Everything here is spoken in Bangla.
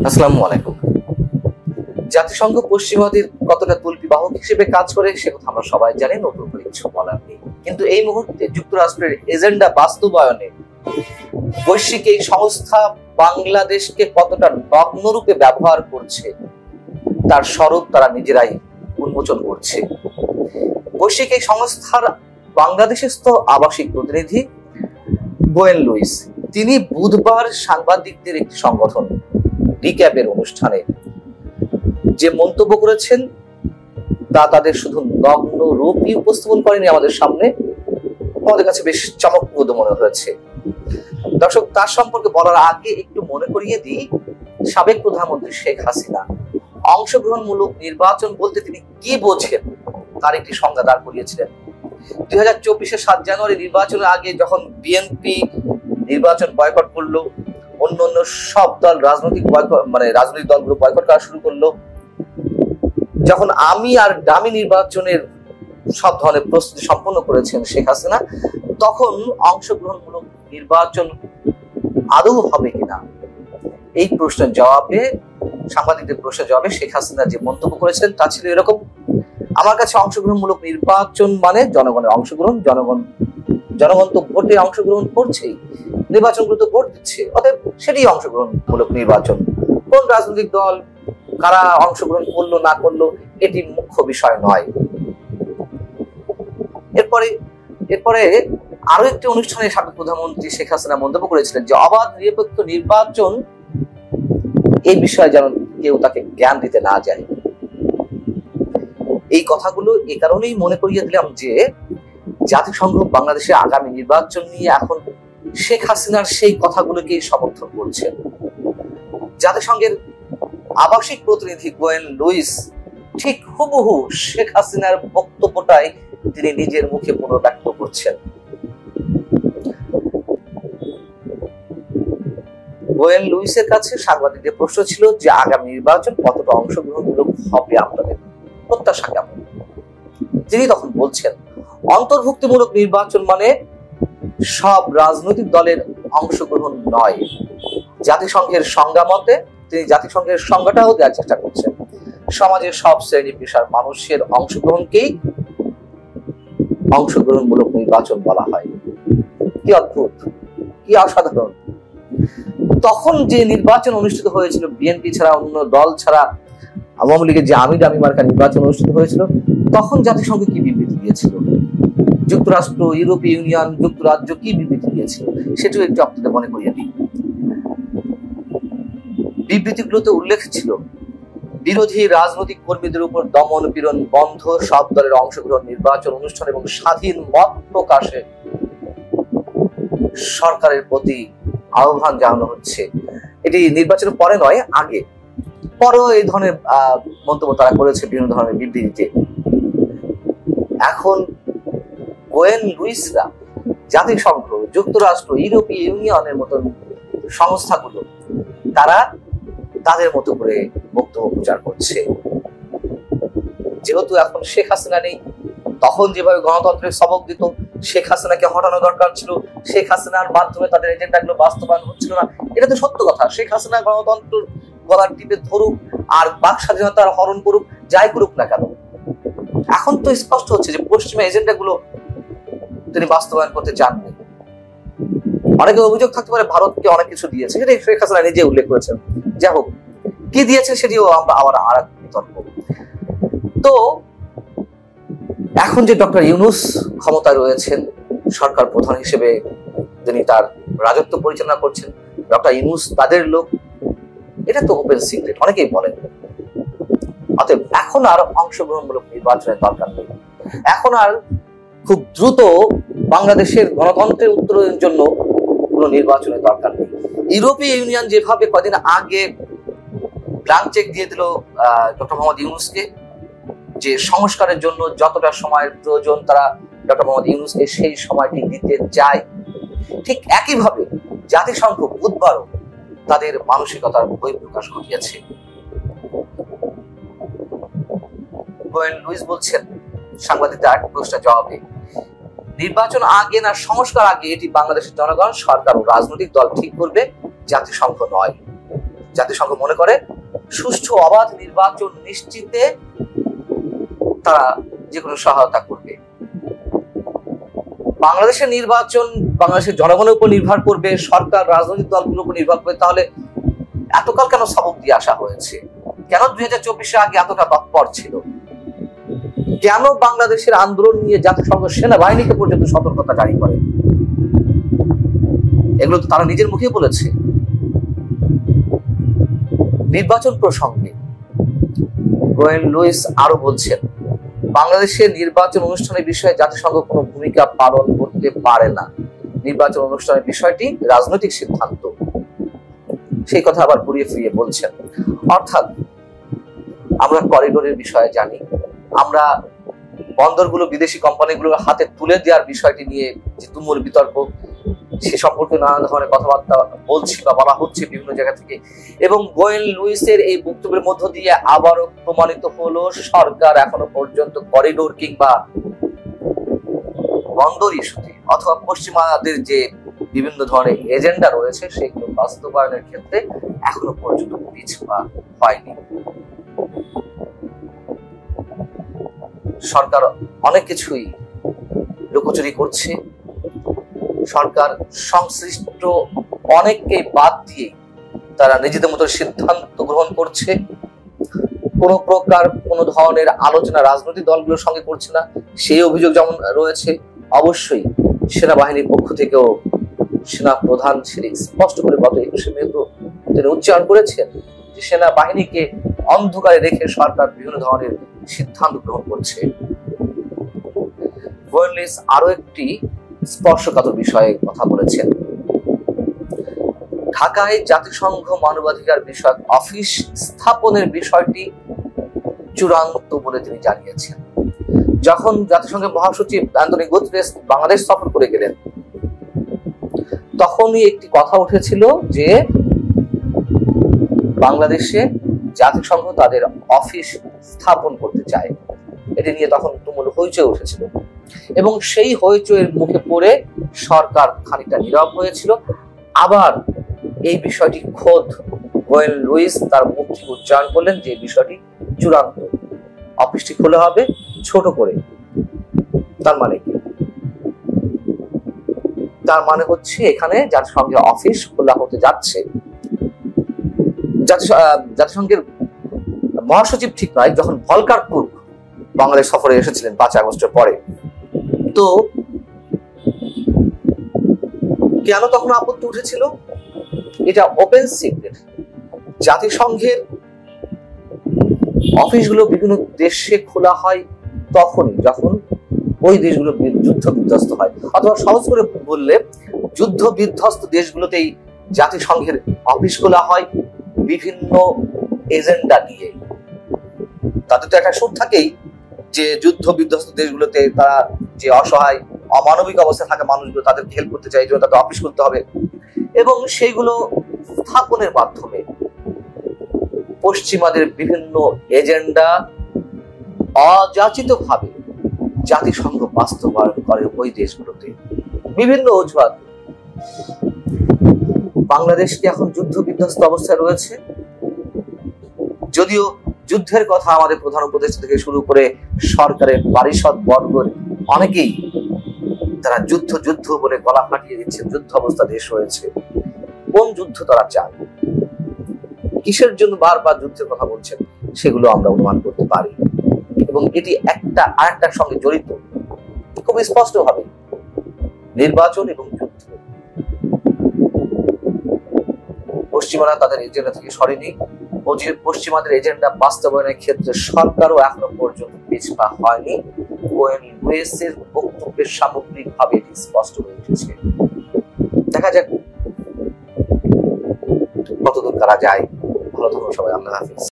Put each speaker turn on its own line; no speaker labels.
আসসালামু আলাইকুম। জাতিসংঘ পশ্চিমাদের কতটা তুলপি বাহক হিসেবে কাজ করে সে কথা আমরা সবাই জানি, নতুন করে কিছু বলার নেই। কিন্তু এই মুহূর্তে যুক্তরাষ্ট্রের এজেন্ডা বাস্তবায়নে বৈশ্বিক এই সংস্থা বাংলাদেশকে কতটা নগ্নরূপে ব্যবহার করছে তার স্বরূপ তারা নিজেরাই উন্মোচন করছে। বৈশ্বিক এই সংস্থার বাংলাদেশস্থ আবাসিক প্রতিনিধি গোয়েন লুইস, তিনি বুধবার সাংবাদিকদের একটি সংগঠন রিক্যাপের অনুষ্ঠানে যে মন্তব্য করেছেন তা তাদের শুধু নগ্ন রূপই উপস্থাপন করেনি আমাদের সামনে, আমাদের কাছে বেশ চমকপ্রদ মনে হয়েছে। দর্শক, তার সম্পর্কে বলার আগে একটু মনে করিয়ে দিই, সাবেক প্রধানমন্ত্রী শেখ হাসিনা অংশগ্রহণমূলক নির্বাচন বলতে তিনি কি বোঝেন তার একটি সংজ্ঞা দাঁড় করিয়েছিলেন। 2024-এর 7 জানুয়ারি নির্বাচনের আগে যখন বিএনপি নির্বাচন বয়কট করলো, অন্য সব দল রাজনৈতিক দলগুলো বয়কট করা শুরু করলো, যখন আমি আর ডামি নির্বাচনের সব ধরনের প্রস্তুতি সম্পন্ন করেছেন শেখ হাসিনা, তখন অংশগ্রহণমূলক নির্বাচন আদৌ হবে কিনা এই প্রশ্নের জবাবে, সাংবাদিকদের প্রশ্নের জবাবে শেখ হাসিনা যে মন্তব্য করেছিলেন তা ছিল এরকম: আমার কাছে অংশগ্রহণমূলক নির্বাচন মানে জনগণের অংশগ্রহণ, জনগণ তো ভোটে অংশগ্রহণ করছেই, নির্বাচনগুলো তো ভোট দিচ্ছে, অতএব সেটি অংশগ্রহণমূলক নির্বাচন। কোন রাজনৈতিক দল কারা অংশগ্রহণ করলো না করলো এটি মুখ্য বিষয় নয়। এরপরে আরো একটি অনুষ্ঠানে সাবেক প্রধানমন্ত্রী শেখ হাসিনা মন্তব্য করেছিলেন যে অবাধ নিরপেক্ষ নির্বাচন এই বিষয়ে যেন কেউ তাকে জ্ঞান দিতে না যায়। এই কথাগুলো এ কারণেই মনে করিয়ে দিলাম যে জাতিসংঘ বাংলাদেশে আগামী নির্বাচন নিয়ে এখন শেখ হাসিনার সেই কথাগুলোকে সমর্থন করছে। জাতিসংঘের আবাসিক প্রতিনিধি গোয়েন লুইস ঠিক হুবহু শেখ হাসিনার বক্তব্যটাই তিনি নিজের মুখে পুনর্ব্যক্ত করছেন। গোয়েন লুইসের কাছে সাংবাদিকদের প্রশ্ন ছিল যে আগামী নির্বাচন কতটা অংশগ্রহণমূলক হবে, আপনাদের প্রত্যাশা কেমন? তিনি তখন বলছেন, অন্তর্ভুক্তিমূলক নির্বাচন মানে সব রাজনৈতিক দলের অংশগ্রহণ নয়। জাতিসংঘের সংজ্ঞা মতে তিনি জাতিসংঘের সংজ্ঞাটাও দেওয়ার চেষ্টা করছেন, সমাজের সব শ্রেণী পেশার মানুষের অংশগ্রহণকেই অংশগ্রহণমূলক নির্বাচন বলা হয়। কি অদ্ভুত, কি অসাধারণ! তখন যে নির্বাচন অনুষ্ঠিত হয়েছিল বিএনপি ছাড়া, অন্য দল ছাড়া, আওয়ামী লীগের যে আমি ডামি মার্কা নির্বাচন অনুষ্ঠিত হয়েছিল, তখন জাতিসংঘ কি বিবৃতি দিয়েছিল? যুক্তরাষ্ট্র, ইউরোপীয় ইউনিয়ন, যুক্তরাজ্য কি বিবৃতি দিয়েছিল সেটাও একটু আপনাদের মনে করিয়ে দিই। বিবৃতিগুলোতে উল্লেখ ছিল বিরোধী রাজনৈতিক কর্মীদের উপর দমন পীড়ন বন্ধ, সব দলের অংশগ্রহণ নির্বাচন অনুষ্ঠান এবং স্বাধীন মত প্রকাশে সরকারের প্রতি আহ্বান জানানো হচ্ছে। এটি নির্বাচনের পরে নয়, আগে। পরেও এই ধরনের মন্তব্য তারা করেছে বিভিন্ন ধরনের বিবৃতিতে। এখন গোয়েন লুইসরা জাতিসংঘ, যুক্তরাষ্ট্র, ইউরোপীয় ইউনিয়নের মতন সংস্থাগুলো তারা তাদের মতো করে বক্তব্য প্রচার করছে। যেহেতু এখন শেখ হাসিনা নেই, তখন যেভাবে গণতন্ত্রের সবক দিত, শেখ হাসিনাকে হটানো দরকার ছিল, শেখ হাসিনার মাধ্যমে তাদের এজেন্ডাগুলো বাস্তবায়ন হচ্ছিল না, এটা তো সত্য কথা। শেখ হাসিনা গণতন্ত্র গলার টিপে ধরুক আর বাক স্বাধীনতার হরণ করুক, যাই করুক না কেন, এখন তো স্পষ্ট হচ্ছে যে পশ্চিমা এজেন্ডাগুলো তিনি বাস্তবায়ন করতে চাননি। অনেকে অভিযোগ থাকতে পারে ভারতকে অনেক কিছু দিয়েছে, সেটাই শেখ হাসিনা নিজে উল্লেখ করেছেন। যাই হোক, কি দিয়েছে সেটিও আমরা আবার আর এক বিতর্ক। তো এখন যে ডক্টর ইউনূস ক্ষমতায় রয়েছেন, সরকার প্রধান হিসেবে তিনি তার রাজত্ব পরিচালনা করছেন, ডক্টর ইউনূস তাদের লোক, এটা তো ওপেন সিক্রেট, অনেকেই বলেন। অতএব এখন আর অংশগ্রহণমূলক নির্বাচনের দরকার নেই। এখন আর খুব দ্রুত বাংলাদেশের গণতন্ত্রের উত্তরণের জন্য কোনো নির্বাচনের দরকার নেই। ইউরোপীয় ইউনিয়ন যেভাবে কদিন আগে ব্ল্যাঙ্ক চেক দিয়ে দিল ডক্টর মোহাম্মদ ইউনূসকে, যে সংস্কারের জন্য যতটা সময়ের প্রয়োজন তারা ডক্টর মোহাম্মদ ইউনূসকে সেই সময়টি দিতে চায়, ঠিক একইভাবে জাতিসংঘ বুধবারও তাদের মানসিকতার বহিঃপ্রকাশ ঘটিয়েছে। গোয়েন লুইস বলছেন সাংবাদিকদের এক প্রশ্নের জবাবে, নির্বাচন আগে না সংস্কার আগে এটি বাংলাদেশের জনগণ, সরকার ও রাজনৈতিক দল ঠিক করবে, জাতিসংঘ নয়। জাতিসংঘ মনে করে সুষ্ঠু অবাধ নির্বাচন নিশ্চিতে তারা যে কোনো সহায়তা করবে। বাংলাদেশের নির্বাচন বাংলাদেশের জনগণের উপর নির্ভর করবে, সরকার রাজনৈতিক দলগুলোর উপর নির্ভর করবে। তাহলে এতকাল কেন সবক দিয়ে আসা হয়েছে? কেন 2024 আগে এতটা তৎপর ছিল? কেন বাংলাদেশের আন্দোলন নিয়ে জাতিসংঘ সেনাবাহিনীকে পর্যন্ত সতর্কতা জারি করে? এগুলো তো তারা নিজের মুখে বলেছে। নির্বাচন প্রসঙ্গে গোয়েন লুইস আরো বলছেন, বাংলাদেশের নির্বাচন অনুষ্ঠানের বিষয়ে জাতিসংঘ কোনো ভূমিকা পালন করতে পারে না। নির্বাচন অনুষ্ঠানের বিষয়টি রাজনৈতিক সিদ্ধান্ত। সেই কথা আবার ঘুরিয়ে ফিরিয়ে বলছেন। অর্থাৎ আমরা করিডোরের বিষয়ে জানি, আমরা বন্দরগুলো বিদেশি কোম্পানিগুলোর হাতে তুলে দেওয়ার বিষয়টি নিয়ে যে তুমুল বিতর্ক, সে সম্পর্কে নানা ধরনের কথাবার্তা বলছি বা বলা হচ্ছে বিভিন্ন জায়গা থেকে। এবং গোয়েন লুইসের এই বক্তব্যের মধ্য দিয়ে আবারও প্রমাণিত হলো সরকার এখনো পর্যন্ত করিডোর কিংবা বন্দর ইস্যুতে অথবা পশ্চিমাদের যে বিভিন্ন ধরনের এজেন্ডা রয়েছে সেগুলো বাস্তবায়নের ক্ষেত্রে এখনো পর্যন্ত পিছপা হয়নি। সরকার অনেক কিছুই লুকোচুরি করছে। সরকার সংশ্লিষ্ট অনেককে বাদ দিয়ে তারা নিজেদের মতো সিদ্ধান্ত গ্রহণ করছে। কোনো প্রকার কোনো ধরনের আলোচনা রাজনৈতিক দলগুলোর সঙ্গে করছে না, সেই অভিযোগ যেমন রয়েছে। অবশ্যই সেনাবাহিনীর পক্ষ থেকেও সেনা প্রধান সেটি স্পষ্ট করে গত 21শে মে তো তিনি উচ্চারণ করেছেন যে সেনাবাহিনীকে অন্ধকারে রেখে সরকার বিভিন্ন ধরনের সিদ্ধান্ত গ্রহণ করছে। গোয়েন লুইস আরো একটি স্পর্শকাতর বিষয়ে কথা বলেছেন। ঢাকায় জাতিসংঘ মানবাধিকার বিষয়ক অফিস স্থাপনের বিষয়টি চূড়ান্ত বলে তিনি জানিয়েছেন। যখন জাতিসংঘের মহাসচিব অ্যান্টনিও গুতেরেস বাংলাদেশ সফর করে গেলেন, তখনই একটি কথা উঠেছিল যে বাংলাদেশে জাতিসংঘ তাদের অফিস স্থাপন করতে চায়। এটি নিয়ে তখন তুমুল হইচই উঠেছিল এবং সেই হইচইয়ের মুখে পড়ে সরকার খানিকটা নীরব হয়েছিল। আবার এই বিষয়টি খোদ গোয়েন লুইস তার মুখ থেকে উচ্চারণ করলেন যে বিষয়টি চূড়ান্ত, অফিসটি খোলা হবে ছোট করে। তার মানে কি? তার মানে হচ্ছে এখানে জাতিসংঘের অফিস খোলা হতে যাচ্ছে। জাতিসংঘের মহাসচিব ঠিক নয়, যখন ভলকার তুর্ক বাংলাদেশ সফরে এসেছিলেন 5 আগস্টের পরে, তো কেন তখন আপত্তি উঠেছিল? এটা ওপেন সিক্রেট। জাতিসংঘের অফিসগুলো বিভিন্ন দেশে খোলা হয় তখনই যখন ওই দেশগুলো যুদ্ধ বিধ্বস্ত হয়, অথবা সহজ করে বললে যুদ্ধ বিধ্বস্ত দেশগুলোতেই জাতিসংঘের অফিস খোলা হয় বিভিন্ন এজেন্ডা নিয়ে। তাদের তো একটা সুর থাকেই যে যুদ্ধ বিধ্বস্ত দেশগুলোতে তারা যে অসহায় অমানবিক অবস্থায় থাকা মানুষগুলো তাদেরকে হেল্প করতে চায়, এই জন্য তাদের অফিস করতে হবে। এবং সেইগুলো স্থাপনের মাধ্যমে পশ্চিমাদের বিভিন্ন এজেন্ডা অযাচিতভাবে জাতিসংঘ বাস্তবায়ন করে ওই দেশগুলোতে বিভিন্ন অজুহাত। বাংলাদেশ কি এখন যুদ্ধ বিধ্বস্ত অবস্থায় রয়েছে? যদিও যুদ্ধের কথা আমাদের প্রধান উপদেষ্টা থেকে শুরু করে সরকারের পারিষদ বর্গের অনেকেই তারা যুদ্ধ যুদ্ধ বলে গলা ফাটিয়ে দিচ্ছে, যুদ্ধ অবস্থা দেশ হয়েছে। কোন যুদ্ধ তারা চান, কিসের জন্য বারবার যুদ্ধের কথা বলছেন, সেগুলো আমরা অনুমান করতে পারি। এবং এটি একটা আরেকটার সঙ্গে জড়িত খুব স্পষ্ট ভাবে, নির্বাচন এবং যুদ্ধ। পশ্চিমারা তাদের এজেন্ডা থেকে সরেনি। পশ্চিমাদের এজেন্ডা বাস্তবায়নের ক্ষেত্রে সরকারও এখনো পর্যন্ত পিছপা হয়নি। গোয়েন লুইসের বক্তব্যের সামগ্রিকভাবে এটি স্পষ্ট হয়ে উঠেছে। দেখা যাক কতদূর করা যায়। ভালো থাকুন সবাই। আল্লাহ হাফেজ।